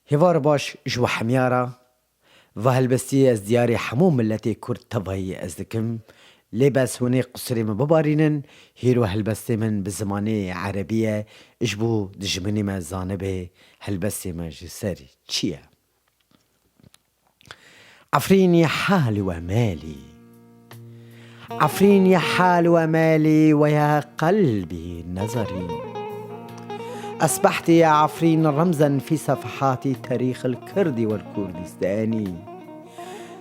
هیوار باش جو حمیارا و هلبستی از دیاری حموم ملتی کرد طبعی از دکم لباس هونی قصری من ببارینن هیرو هلبستی من بزمانی عربیه اجبو دجمنی من زانبه هلبستی من جسری چیه؟ عفريني حالي ومالي عفريني حالي ومالي ويا قلبي نظري أصبحت يا عفرين رمزا في صفحات تاريخ الكرد والكردستاني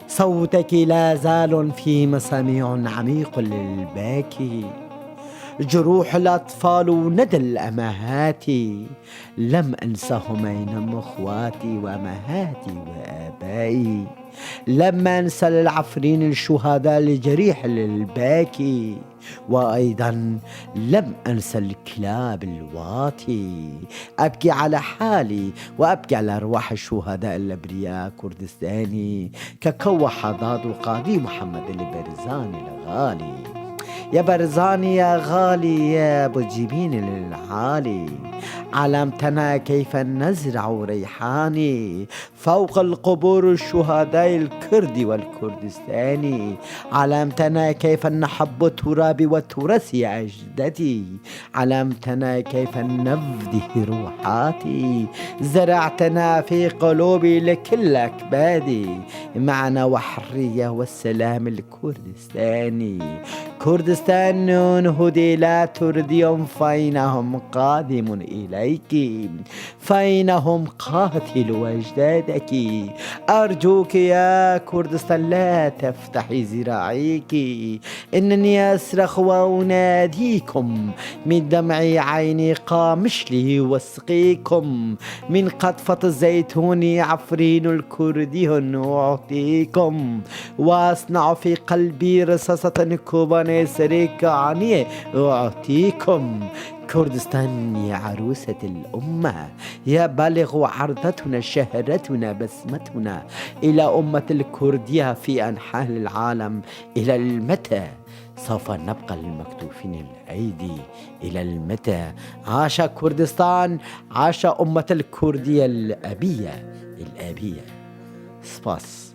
صوتك لا زال في مسامع عميق للباكي جروح الأطفال وندى الأمهات لم أنسهم أينما أخواتي وأمهاتي وآبائي لم أنسى العفرين الشهداء الجريح للباكي وأيضا لم أنسى الكلاب الواطي أبكي على حالي وأبكي على أرواح الشهداء الأبرياء كردستاني ككوى حضاد وقاضي محمد البرزاني الغالي يا برزاني يا غالي يا ابو الجبين العالي علمتنا كيف نزرع ريحاني فوق القبور الشهداء الكرد والكردستاني علمتنا كيف نحب ترابي وترث يا أجدادي علمتنا كيف نفدي روحاتي زرعتنا في قلوبي لكل أكبادي معنى وحرية والسلام الكردستاني كردستان هدي لا ترديهم فإنهم قادم إليك فإنهم قاتلوا أجدادك أرجوك يا كردستان لا تفتحي ذراعيك إنني أصرخ وأناديكم من دمع عيني قامشلي واسقيكم من قطفة الزيتون عفرين الكردي أعطيكم وأصنع في قلبي رصاصة كوباني سريك عني أعطيكم كردستان يا عروسة الأمة يا بالغ عرضتنا شهرتنا بسمتنا إلى أمة الكردية في أنحاء العالم إلى المتى سوف نبقى المكتوفين الأيدي إلى المتى عاش كردستان عاش أمة الكردية الأبية سباس